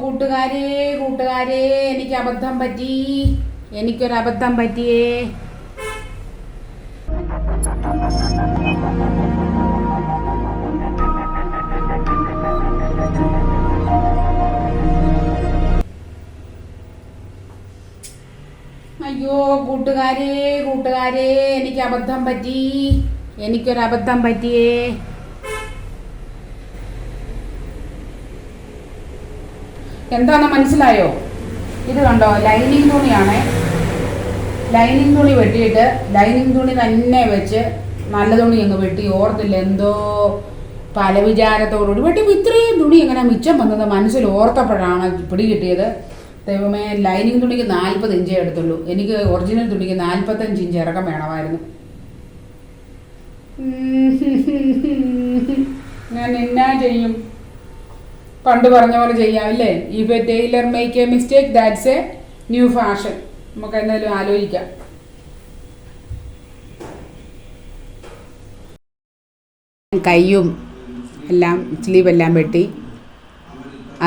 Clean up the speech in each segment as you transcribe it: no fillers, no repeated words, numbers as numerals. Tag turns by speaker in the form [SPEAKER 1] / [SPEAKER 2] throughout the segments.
[SPEAKER 1] കൂട്ടുകാരേ കൂട്ടുകാരേ എനിക്കൊരബദ്ധം പറ്റിയേ. അയ്യോ കൂട്ടുകാരേ എനിക്കൊരബദ്ധം പറ്റിയേ. എന്താണെന്ന് മനസ്സിലായോ? ഇത് കണ്ടോ, ലൈനിങ് തുണിയാണേ. ലൈനിങ് തുണി വെട്ടിയിട്ട് ലൈനിങ് തുണി തന്നെ വെച്ച് നല്ല തുണി അങ്ങ് വെട്ടി. ഓർത്തില്ല, എന്തോ പല വിചാരത്തോടുകൂടി വെട്ടിയപ്പോൾ ഇത്രയും തുണി എങ്ങനെ മിച്ചം വന്നത് മനസ്സിൽ ഓർത്തപ്പോഴാണ് പിടി കിട്ടിയത്. ദൈവമേ, ലൈനിങ് തുണിക്ക് 40 ഇഞ്ചേ എടുത്തുള്ളൂ. എനിക്ക് ഒറിജിനൽ തുണിക്ക് 45 ഇഞ്ച് ഇറക്കം വേണമായിരുന്നു. ഞാൻ എന്നാ ചെയ്യും? പണ്ട് പറഞ്ഞ പോലെ ചെയ്യാം അല്ലേ? If a tailor make a mistake that's a new fashion. നമുക്ക് എന്തായാലും ആലോചിക്കാം. കയ്യും എല്ലാം സ്ലീവെല്ലാം വെട്ടി,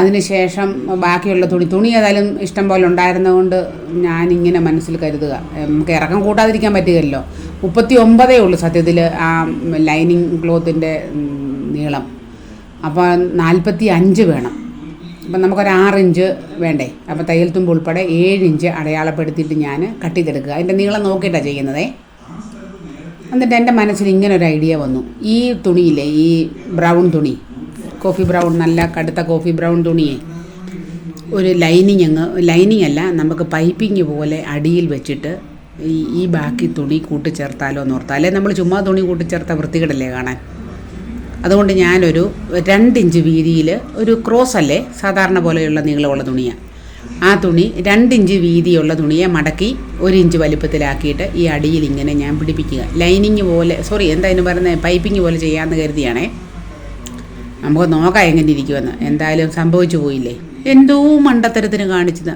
[SPEAKER 1] അതിനുശേഷം ബാക്കിയുള്ള തുണി ഏതായാലും ഇഷ്ടം പോലെ ഉണ്ടായിരുന്നതുകൊണ്ട് ഞാനിങ്ങനെ മനസ്സിൽ കരുതുക, നമുക്ക് ഇറക്കം കൂട്ടാതിരിക്കാൻ പറ്റുകയല്ലോ. 39 ഉള്ളൂ സത്യത്തിൽ ആ ലൈനിങ് ക്ലോത്തിൻ്റെ നീളം. അപ്പോൾ 45 വേണം. അപ്പം നമുക്കൊരു 6 ഇഞ്ച് വേണ്ടേ? അപ്പോൾ തയ്യൽ തുമ്പ് ഉൾപ്പെടെ 7 ഇഞ്ച് അടയാളപ്പെടുത്തിയിട്ട് ഞാൻ കട്ട് ചെയ്തെടുക്കുക. അതിൻ്റെ നീളം നോക്കിയിട്ടാണ് ചെയ്യുന്നത്. എന്നിട്ട് എൻ്റെ മനസ്സിൽ ഇങ്ങനെ ഒരു ഐഡിയ വന്നു. ഈ തുണിയില്ലേ, ഈ ബ്രൗൺ തുണി, കോഫി ബ്രൗൺ, നല്ല കടുത്ത കോഫി ബ്രൗൺ തുണിയെ ഒരു ലൈനിങ് അല്ല, നമുക്ക് പൈപ്പിങ് പോലെ അടിയിൽ വെച്ചിട്ട് ഈ ബാക്കി തുണി കൂട്ടിച്ചേർത്താലോ എന്ന് ഓർത്താൽ. അല്ലെ നമ്മൾ ചുമ്മാ തുണി കൂട്ടിച്ചേർത്താൽ വൃത്തികേടല്ലേ കാണാൻ. അതുകൊണ്ട് ഞാനൊരു 2 ഇഞ്ച് വീതിയിൽ ഒരു ക്രോസ് അല്ലേ സാധാരണ പോലെയുള്ള നീളമുള്ള തുണിയാണ്. ആ തുണി 2 ഇഞ്ച് വീതിയുള്ള തുണിയെ മടക്കി 1 ഇഞ്ച് വലിപ്പത്തിലാക്കിയിട്ട് ഈ അടിയിൽ ഇങ്ങനെ ഞാൻ പിടിപ്പിക്കുക. ലൈനിങ് പോലെ, എന്തായാലും പറയുന്നത് പൈപ്പിങ് പോലെ ചെയ്യാമെന്ന് കരുതിയാണേ. നമുക്ക് നോക്കാം എങ്ങനെ ഇരിക്കുമെന്ന്. എന്തായാലും സംഭവിച്ചു പോയില്ലേ, എന്തോ മണ്ടത്തരത്തിന് കാണിച്ചത്.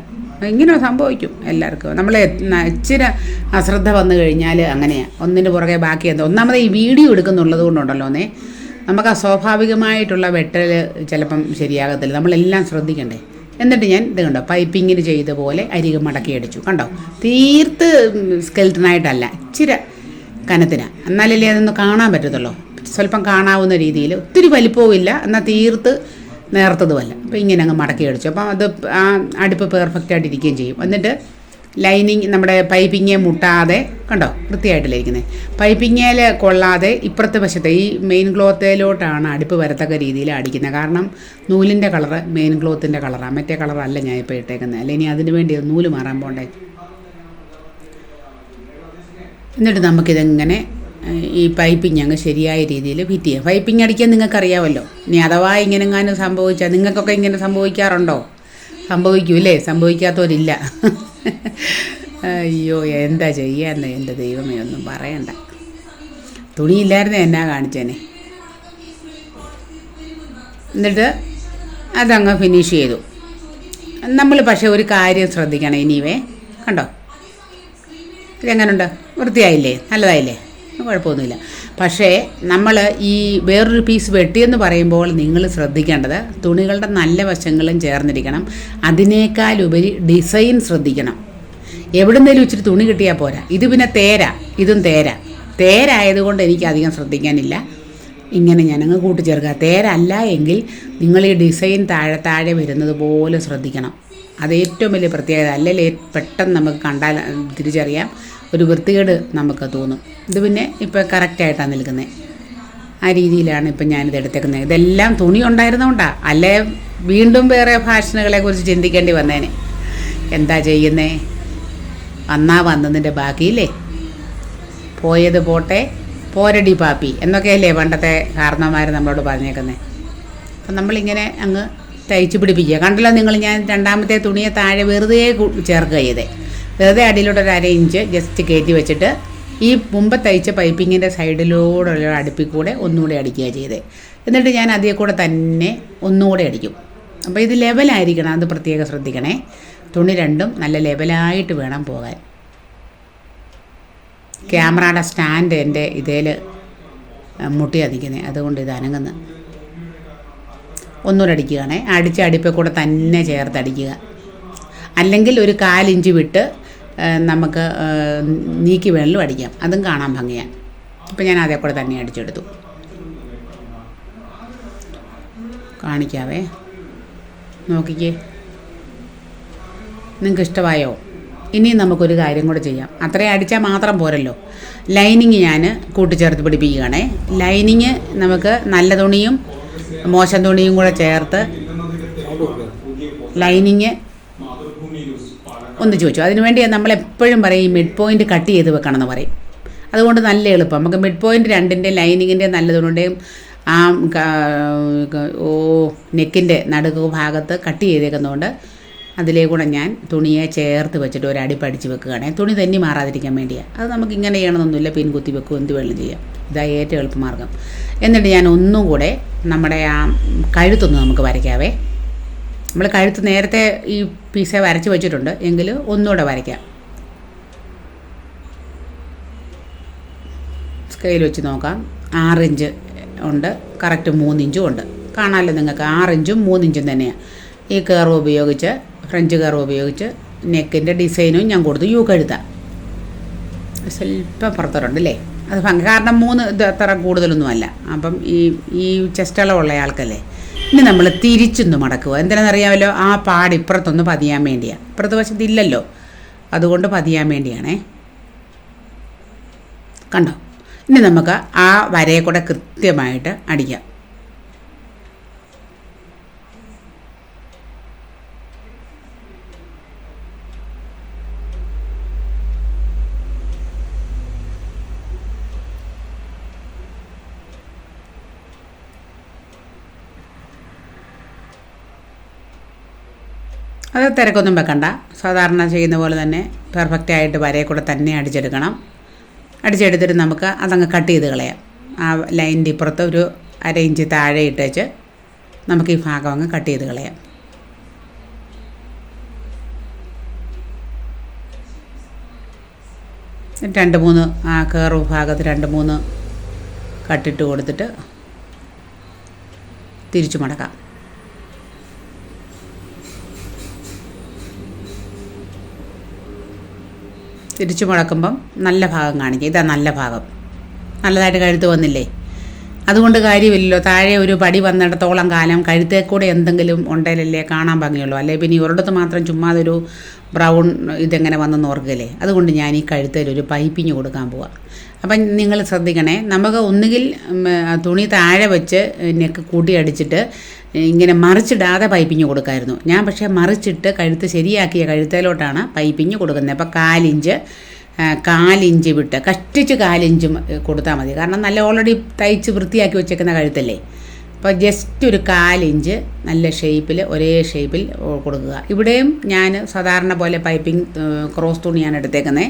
[SPEAKER 1] ഇങ്ങനെ സംഭവിക്കും എല്ലാവർക്കും. നമ്മൾ ഇച്ചിരി അശ്രദ്ധ വന്നു കഴിഞ്ഞാൽ അങ്ങനെയാണ്, ഒന്നിന് പുറകെ ബാക്കി എന്താ. ഒന്നാമത് ഈ വീഡിയോ എടുക്കുന്നുള്ളത് കൊണ്ടുണ്ടല്ലോ നമുക്ക് ആ സ്വാഭാവികമായിട്ടുള്ള വെട്ടൽ ചിലപ്പം ശരിയാകത്തില്ല. നമ്മളെല്ലാം ശ്രദ്ധിക്കണ്ടേ. എന്നിട്ട് ഞാൻ ഇത് കണ്ടോ, പൈപ്പിങ്ങിന് ചെയ്ത പോലെ അരികെ മടക്കി അടിച്ചു. കണ്ടോ, തീർത്ത് സ്കെൽറ്റനായിട്ടല്ല, ഇച്ചിരി കനത്തിനാണ്. എന്നാലല്ലേ അതൊന്ന് കാണാൻ പറ്റത്തുള്ളൂ. സ്വല്പം കാണാവുന്ന രീതിയിൽ, ഒത്തിരി വലിപ്പവും ഇല്ല, എന്നാൽ തീർത്ത് നേർത്തതുമല്ല. അപ്പോൾ ഇങ്ങനെ അങ്ങ് മടക്കി അടിച്ചു. അപ്പം അത് ആ അടുപ്പ് പെർഫെക്റ്റായിട്ടിരിക്കുകയും ചെയ്യും. എന്നിട്ട് ലൈനിങ് നമ്മുടെ പൈപ്പിങ്ങെ മുട്ടാതെ, കണ്ടോ വൃത്തിയായിട്ടല്ലേ ഇരിക്കുന്നത്, പൈപ്പിങ്ങേൽ കൊള്ളാതെ ഇപ്പുറത്തെ വശത്തെ ഈ മെയിൻ ക്ലോത്തിലോട്ടാണ് അടുപ്പ് വരത്തക്ക രീതിയിൽ അടിക്കുന്നത്. കാരണം നൂലിൻ്റെ കളറ് മെയിൻ ക്ലോത്തിൻ്റെ കളറാണ്, മറ്റേ കളറല്ല ഞാൻ ഇപ്പോൾ ഇട്ടേക്കുന്നത്. അല്ല ഇനി അതിന് വേണ്ടി നൂല് മാറാൻ പോണ്ടേ. എന്നിട്ട് നമുക്കിതെങ്ങനെ ഈ പൈപ്പിങ് അങ്ങ് ശരിയായ രീതിയിൽ ഫിറ്റ് ചെയ്യാം. പൈപ്പിങ് അടിക്കാൻ നിങ്ങൾക്കറിയാമല്ലോ. ഇനി അഥവാ ഇങ്ങനെങ്ങാനും സംഭവിച്ചാൽ, നിങ്ങൾക്കൊക്കെ ഇങ്ങനെ സംഭവിക്കാറുണ്ടോ? സംഭവിക്കൂല്ലേ? സംഭവിക്കാത്തവരില്ല. അയ്യോ, എന്താ ചെയ്യാന്ന് എൻ്റെ ദൈവമേ, ഒന്നും പറയണ്ട. തുണിയില്ലായിരുന്നേ എന്നാ കാണിച്ചേനെ. എന്നിട്ട് അതങ്ങ് ഫിനിഷ് ചെയ്തു. നമ്മൾ പക്ഷേ ഒരു കാര്യം ശ്രദ്ധിക്കണം ഇനിവേ. കണ്ടോ ഇതെങ്ങനെയുണ്ട്? വൃത്തിയായില്ലേ? നല്ലതായില്ലേ? കുഴപ്പമൊന്നുമില്ല. പക്ഷേ നമ്മൾ ഈ വേറൊരു പീസ് വെട്ടിയെന്ന് പറയുമ്പോൾ നിങ്ങൾ ശ്രദ്ധിക്കേണ്ടത് തുണികളുടെ നല്ല വശങ്ങളും ചേർന്നിരിക്കണം. അതിനേക്കാളുപരി ഡിസൈൻ ശ്രദ്ധിക്കണം. എവിടുന്നേലും ഇച്ചിരി തുണി കിട്ടിയാൽ പോരാ. ഇത് പിന്നെ ഇതും തേരായതുകൊണ്ട് എനിക്ക് അധികം ശ്രദ്ധിക്കാനില്ല. ഇങ്ങനെ ഞാനങ്ങ് കൂട്ടിച്ചേർക്കുക. തേരല്ല എങ്കിൽ നിങ്ങൾ ഈ ഡിസൈൻ താഴെ വരുന്നത് പോലെ ശ്രദ്ധിക്കണം. അത് ഏറ്റവും വലിയ പ്രത്യേകത. അല്ലെങ്കിൽ പെട്ടെന്ന് നമുക്ക് കണ്ടാൽ തിരിച്ചറിയാം, ഒരു വൃത്തികേട് നമുക്ക് തോന്നും. ഇത് പിന്നെ ഇപ്പോൾ കറക്റ്റായിട്ടാണ് നിൽക്കുന്നത്. ആ രീതിയിലാണ് ഇപ്പം ഞാനിത് എടുത്തേക്കുന്നത്. ഇതെല്ലാം തുണി ഉണ്ടായിരുന്നതുകൊണ്ടാണ്, അല്ലേ വീണ്ടും വേറെ ഫാഷനുകളെക്കുറിച്ച് ചിന്തിക്കേണ്ടി വന്നേനെ. എന്താ ചെയ്യുന്നേ? വന്നതിൻ്റെ ബാക്കിയില്ലേ, പോയത് പോട്ടെ പോരടി പാപ്പി എന്നൊക്കെയല്ലേ പണ്ടത്തെ കാരണവന്മാർ നമ്മളോട് പറഞ്ഞേക്കുന്നത്. അപ്പം നമ്മളിങ്ങനെ അങ്ങ് തയ്ച്ച് പിടിപ്പിക്കുക. കണ്ടല്ലോ നിങ്ങൾ, ഞാൻ രണ്ടാമത്തെ തുണിയെ താഴെ വെറുതെ ചേർക്കുക ചെയ്തേ. വെറുതെ അടിയിലോട്ട് ഒരു 1/2 ഇഞ്ച് ജസ്റ്റ് കയറ്റി വെച്ചിട്ട് ഈ മുമ്പ് തയ്ച്ച പൈപ്പിങ്ങിൻ്റെ സൈഡിലൂടെയുള്ള അടുപ്പിൽ കൂടെ ഒന്നുകൂടെ അടിക്കുക ചെയ്തേ. എന്നിട്ട് ഞാൻ അതിൽ കൂടെ തന്നെ ഒന്നുകൂടെ അടിക്കും. അപ്പോൾ ഇത് ലെവലായിരിക്കണം, അത് പ്രത്യേകം ശ്രദ്ധിക്കണേ. തുണി രണ്ടും നല്ല ലെവലായിട്ട് വേണം പോകാൻ. ക്യാമറയുടെ സ്റ്റാൻഡ് എൻ്റെ ഇതേൽ മുട്ടിയാണ് നിൽക്കുന്നത്, അതുകൊണ്ട് ഇത് അനങ്ങുന്നു. ഒന്നുകൂടെ അടിക്കുകയാണേ. അടിച്ച അടുപ്പിൽ കൂടെ തന്നെ ചേർത്ത് അടിക്കുക. അല്ലെങ്കിൽ ഒരു 1/4 ഇഞ്ച് വിട്ട് നമുക്ക് നീക്കി വേണമെങ്കിലും അടിക്കാം, അതും കാണാൻ ഭംഗിയാണ്. അപ്പോൾ ഞാൻ അതേ കൂടെ തന്നെ അടിച്ചെടുത്തു. കാണിക്കാവേ, നോക്കിക്കേ. നിങ്ങൾക്ക് ഇഷ്ടമായോ? ഇനിയും നമുക്കൊരു കാര്യം കൂടെ ചെയ്യാം. അത്രയും അടിച്ചാൽ മാത്രം പോരല്ലോ. ലൈനിങ് ഞാൻ കൂട്ടിച്ചേർത്ത് പിടിപ്പിക്കുകയാണേ. ലൈനിങ് നമുക്ക് നല്ല തുണിയും മോശം തുണിയും കൂടെ ചേർത്ത് ലൈനിങ് ഒന്ന് ചോദിച്ചു. അതിനുവേണ്ടി നമ്മളെപ്പോഴും പറയും ഈ മിഡ് പോയിൻറ്റ് കട്ട് ചെയ്ത് വെക്കണമെന്ന് പറയും. അതുകൊണ്ട് നല്ല എളുപ്പം. നമുക്ക് മിഡ് പോയിൻറ്റ് 2ൻ്റെ ലൈനിങ്ങിൻ്റെ നല്ല തുണിയുടെയും ആ നെക്കിൻ്റെ നടുക്ക് ഭാഗത്ത് കട്ട് ചെയ്തേക്കുന്നതുകൊണ്ട് അതിലേ കൂടെ ഞാൻ തുണിയെ ചേർത്ത് വെച്ചിട്ട് ഒരടി പഠിച്ച് വെക്കുകയാണ്. തുണി തന്നെ മാറാതിരിക്കാൻ വേണ്ടിയാണ്. അത് നമുക്ക് ഇങ്ങനെ ചെയ്യണമെന്നൊന്നുമില്ല, പിൻ കുത്തി വെക്കും, എന്ത് വേണം ചെയ്യാം. ഇതാണ് ഏറ്റവും എളുപ്പമാർഗ്ഗം. എന്നിട്ട് ഞാൻ ഒന്നും കൂടെ നമ്മുടെ ആ കഴുത്തൊന്ന് നമുക്ക് വരയ്ക്കാവേ. നമ്മൾ കഴുത്ത് നേരത്തെ ഈ പീസ വരച്ച് വെച്ചിട്ടുണ്ട്, എങ്കിൽ ഒന്നുകൂടെ വരയ്ക്കാം. സ്കെയിൽ വെച്ച് നോക്കാം. 6 ഇഞ്ച് ഉണ്ട്, കറക്റ്റ് 3 ഇഞ്ചും ഉണ്ട്. കാണാമല്ലോ നിങ്ങൾക്ക്, 6 ഇഞ്ചും 3 ഇഞ്ചും തന്നെയാണ്. ഈ കർവ് ഉപയോഗിച്ച്, ഫ്രഞ്ച് കർവ് ഉപയോഗിച്ച് നെക്കിൻ്റെ ഡിസൈനും ഞാൻ കൊടുത്തു. യു കഴുത്താണ് സ്വല്പം പുറത്തോട്ടുണ്ട് അല്ലേ, അത് ഭംഗി. കാരണം 3 ഇത് അത്ര കൂടുതലൊന്നുമല്ല. അപ്പം ഈ ചെസ്റ്റ് അളവുള്ള ആൾക്കല്ലേ. ഇനി നമ്മൾ തിരിച്ചൊന്ന് മടക്കുക. എന്തിനാണെന്നറിയാമല്ലോ, ആ പാട് ഇപ്പുറത്തൊന്ന് പതിയാൻ വേണ്ടിയാണ്. ഇപ്പുറത്ത് വശത്തില്ലല്ലോ, അതുകൊണ്ട് പതിയാൻ വേണ്ടിയാണേ. കണ്ടോ? ഇനി നമുക്ക് ആ വരയെ കൂടെ കൃത്യമായിട്ട് അടിക്കാം. അത് തിരക്കൊന്നും വെക്കണ്ട, സാധാരണ ചെയ്യുന്ന പോലെ തന്നെ പെർഫെക്റ്റായിട്ട് വരയെ കൂടെ തന്നെ അടിച്ചെടുക്കണം. അടിച്ചെടുത്തിട്ട് നമുക്ക് അതങ്ങ് കട്ട് ചെയ്ത് കളയാം. ആ ലൈനിൻ്റെ ഇപ്പുറത്ത് ഒരു 1/2 ഇഞ്ച് താഴെ ഇട്ടേച്ച് നമുക്ക് ഈ ഭാഗം അങ്ങ് കട്ട് ചെയ്ത് കളയാം. രണ്ട് മൂന്ന് ആ കർവ് ഭാഗത്ത് 2-3 കട്ടിട്ട് കൊടുത്തിട്ട് തിരിച്ചു മടക്കാം. തിരിച്ചു മുടക്കുമ്പം നല്ല ഭാഗം കാണിക്കുക. ഇതാ നല്ല ഭാഗം, നല്ലതായിട്ട് കഴുത്ത് വന്നില്ലേ. അതുകൊണ്ട് കാര്യമില്ലല്ലോ, താഴെ ഒരു പടി വന്നിടത്തോളം കാലം കഴുത്തേ കൂടെ എന്തെങ്കിലും ഉണ്ടെങ്കിലല്ലേ കാണാൻ ഭംഗിയുള്ളൂ. അല്ലെ പിന്നെ ഒരിടത്ത് മാത്രം ചുമ്മാതൊരു ബ്രൗൺ ഇതെങ്ങനെ വന്നെന്ന് ഓർക്കുകയല്ലേ. അതുകൊണ്ട് ഞാൻ ഈ കഴുത്തേൽ ഒരു പൈപ്പിങ് കൊടുക്കാൻ പോവാം. അപ്പം നിങ്ങൾ ശ്രദ്ധിക്കണേ, നമുക്ക് ഒന്നുകിൽ തുണി താഴെ വെച്ച് നെക്ക് കൂട്ടി അടിച്ചിട്ട് ഇങ്ങനെ മറിച്ചിടാതെ പൈപ്പിങ് കൊടുക്കാമായിരുന്നു. ഞാൻ പക്ഷേ മറിച്ചിട്ട് കഴുത്ത് ശരിയാക്കിയ കഴുത്തേലോട്ടാണ് പൈപ്പിങ് കൊടുക്കുന്നത്. അപ്പോൾ 1/4 ഇഞ്ച് വിട്ട് കഷ്ടിച്ച് 1/4 ഇഞ്ച് കൊടുത്താൽ മതി. കാരണം നല്ല ഓൾറെഡി തയ്ച്ച് വൃത്തിയാക്കി വെച്ചേക്കുന്ന കഴുത്തല്ലേ. അപ്പോൾ ജസ്റ്റ് ഒരു 1/4 ഇഞ്ച് നല്ല ഷേപ്പിൽ, ഒരേ ഷേപ്പിൽ കൊടുക്കുക. ഇവിടെയും ഞാൻ സാധാരണ പോലെ പൈപ്പിംഗ് ക്രോസ് തുണിയാണ് എടുത്തേക്കുന്നത്.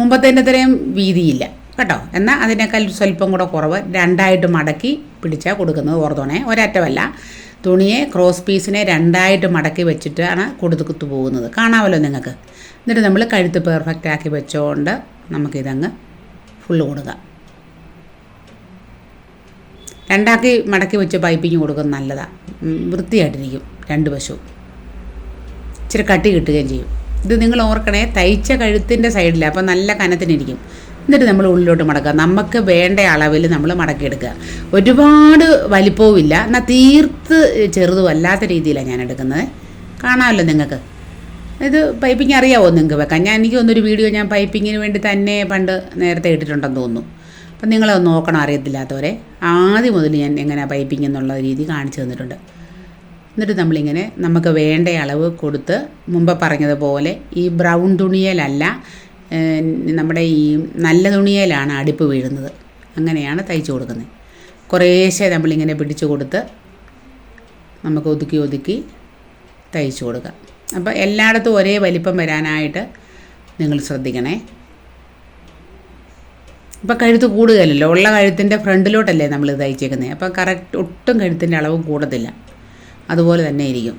[SPEAKER 1] മുമ്പത്തേൻ്റെ അത്രയും വീതിയില്ല കേട്ടോ, എന്നാൽ അതിനേക്കാൾ സ്വല്പം കൂടെ കുറവ്. 2ആയിട്ട് മടക്കി പിടിച്ചാൽ കൊടുക്കുന്നത്, ഓർത്തോണേ. ഒരറ്റമല്ല, തുണിയെ ക്രോസ് പീസിനെ 2ആയിട്ട് മടക്കി വെച്ചിട്ടാണ് കൊടുത്തു പോകുന്നത്. കാണാമല്ലോ നിങ്ങൾക്ക്. എന്നിട്ട് നമ്മൾ കഴുത്ത് പെർഫെക്റ്റ് ആക്കി വെച്ചുകൊണ്ട് നമുക്കിതങ്ങ് ഫുള്ള് കൊടുക്കാം. 2ആക്കി മടക്കി വെച്ച് പൈപ്പിങ് കൊടുക്കുന്നത് നല്ലതാണ്, വൃത്തിയായിട്ടിരിക്കും 2 വശവും. ഇച്ചിരി കട്ടി കിട്ടുകയും ചെയ്യും. ഇത് നിങ്ങൾ ഓർക്കണേ, തയ്ച്ച കഴുത്തിൻ്റെ സൈഡിൽ, അപ്പോൾ നല്ല കനത്തിനിരിക്കും. എന്നിട്ട് നമ്മൾ ഉള്ളിലോട്ട് മടക്കുക. നമുക്ക് വേണ്ട അളവിൽ നമ്മൾ മടക്കിയെടുക്കുക. ഒരുപാട് വലിപ്പവുമില്ല, എന്നാൽ തീർത്ത് ചെറുതും അല്ലാത്ത രീതിയിലാണ് ഞാൻ എടുക്കുന്നത്. കാണാമല്ലോ നിങ്ങൾക്ക്. ഇത് പൈപ്പിങ് അറിയാമോ നിങ്ങൾക്ക് വെക്കാൻ? എനിക്ക് തോന്നുന്നൊരു വീഡിയോ ഞാൻ പൈപ്പിങ്ങിന് വേണ്ടി തന്നെ പണ്ട് നേരത്തെ ഇട്ടിട്ടുണ്ടെന്ന് തോന്നുന്നു. അപ്പം നിങ്ങളത് നോക്കണം, അറിയത്തില്ലാത്തവരെ. ആദ്യം മുതൽ ഞാൻ എങ്ങനെയാണ് പൈപ്പിംഗ് എന്നുള്ള രീതി കാണിച്ചു തന്നിട്ടുണ്ട്. എന്നിട്ട് നമ്മളിങ്ങനെ നമുക്ക് വേണ്ട അളവ് കൊടുത്ത്, മുമ്പ് പറഞ്ഞതുപോലെ ഈ ബ്രൗൺ തുണിയിലല്ല, നമ്മുടെ ഈ നല്ല തുണിയിലാണ് അടുപ്പ് വീഴുന്നത്. അങ്ങനെയാണ് തയ്ച്ചു കൊടുക്കുന്നത്. കുറേശ്ശെ നമ്മളിങ്ങനെ പിടിച്ചു കൊടുത്ത് നമുക്ക് ഒതുക്കി ഒതുക്കി തയ്ച്ചു കൊടുക്കാം. അപ്പോൾ എല്ലായിടത്തും ഒരേ വലിപ്പം വരാനായിട്ട് നിങ്ങൾ ശ്രദ്ധിക്കണേ. ഇപ്പോൾ കഴുത്ത് കൂടുകയല്ലോ, ഉള്ള കഴുത്തിൻ്റെ ഫ്രണ്ടിലോട്ടല്ലേ നമ്മൾ തയ്ച്ചേക്കുന്നത്. അപ്പോൾ കറക്റ്റ് ഒട്ടും കഴുത്തിൻ്റെ അളവ് കൂടത്തില്ല, അതുപോലെ തന്നെ ഇരിക്കും.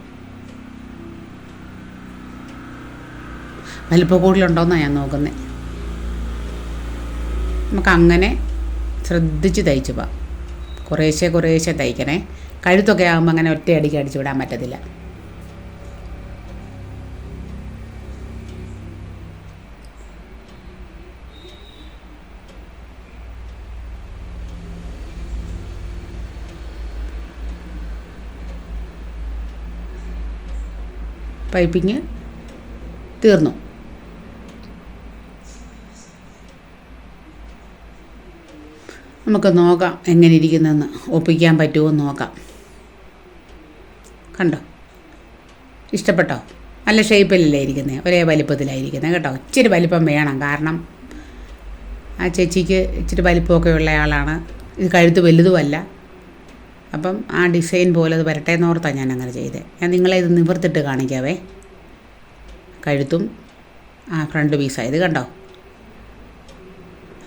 [SPEAKER 1] വലിപ്പം കൂടുതലുണ്ടോയെന്നാണ് ഞാൻ നോക്കുന്നത്. നമുക്കങ്ങനെ ശ്രദ്ധിച്ച് തയ്ച്ച് പോവാം. കുറേശ്ശെ കുറേശ്ശെ തയ്ക്കണേ. കഴുത്തൊക്കെ ആകുമ്പോൾ അങ്ങനെ ഒറ്റയടിക്ക് അടിച്ചു വിടാൻ പറ്റത്തില്ല. പൈപ്പിങ് തീർന്നു. നമുക്ക് നോക്കാം എങ്ങനെ ഇരിക്കുന്നതെന്ന്, ഒപ്പിക്കാൻ പറ്റുമോ എന്ന് നോക്കാം. കണ്ടോ, ഇഷ്ടപ്പെട്ടോ? നല്ല ഷേപ്പിലല്ലേ ഇരിക്കുന്നത്, ഒരേ വലിപ്പത്തിലായിരിക്കുന്നത് കേട്ടോ. ഇച്ചിരി വലിപ്പം വേണം, കാരണം ആ ചേച്ചിക്ക് ഇച്ചിരി വലിപ്പമൊക്കെ ഉള്ള ആളാണ്. ഇത് കഴുത്ത് വലുതുമല്ല. അപ്പം ആ ഡിസൈൻ പോലെ അത് വരട്ടെ എന്നോർത്താണ് ഞാൻ അങ്ങനെ ചെയ്തത്. ഞാൻ നിങ്ങളെ ഇത് നിവർത്തിട്ട് കാണിക്കാവേ. കഴുത്തും ആ ഫ്രണ്ട് പീസായത് കണ്ടോ,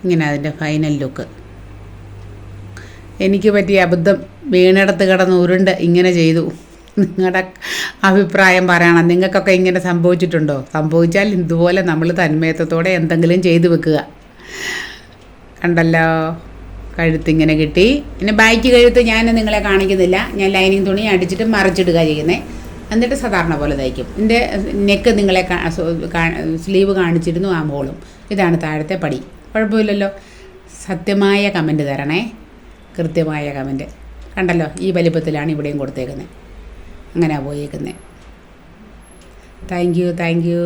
[SPEAKER 1] ഇങ്ങനെ അതിൻ്റെ ഫൈനൽ ലുക്ക്. എനിക്ക് പറ്റിയ അബദ്ധം, വീണിടത്ത് കിടന്ന് ഉരുണ്ട് ഇങ്ങനെ ചെയ്തു. നിങ്ങളുടെ അഭിപ്രായം പറയണം. നിങ്ങൾക്കൊക്കെ ഇങ്ങനെ സംഭവിച്ചിട്ടുണ്ടോ? സംഭവിച്ചാൽ ഇതുപോലെ നമ്മൾ തന്മയത്വത്തോടെ എന്തെങ്കിലും ചെയ്തു വെക്കുക. കണ്ടല്ലോ, കഴുത്തിങ്ങനെ കിട്ടി. പിന്നെ ബാക്ക് കഴുത്ത് ഞാൻ നിങ്ങളെ കാണിക്കുന്നില്ല. ഞാൻ ലൈനിങ് തുണി അടിച്ചിട്ട് മറിച്ചിടുക ചെയ്യുന്നത്. എന്നിട്ട് സാധാരണ പോലെ തയ്ക്കും. എൻ്റെ നെക്ക് നിങ്ങളെ സ്ലീവ് കാണിച്ചിരുന്നു, ആ മോളും. ഇതാണ് താഴത്തെ പടി. കുഴപ്പമില്ലല്ലോ. സത്യമായ കമൻറ്റ് തരണേ, കൃത്യമായ കമൻറ്റ്. കണ്ടല്ലോ, ഈ വലിപ്പത്തിലാണ് ഇവിടെയും കൊടുത്തേക്കുന്നത്. അങ്ങനെ പോയേക്കുന്നത്. Thank you.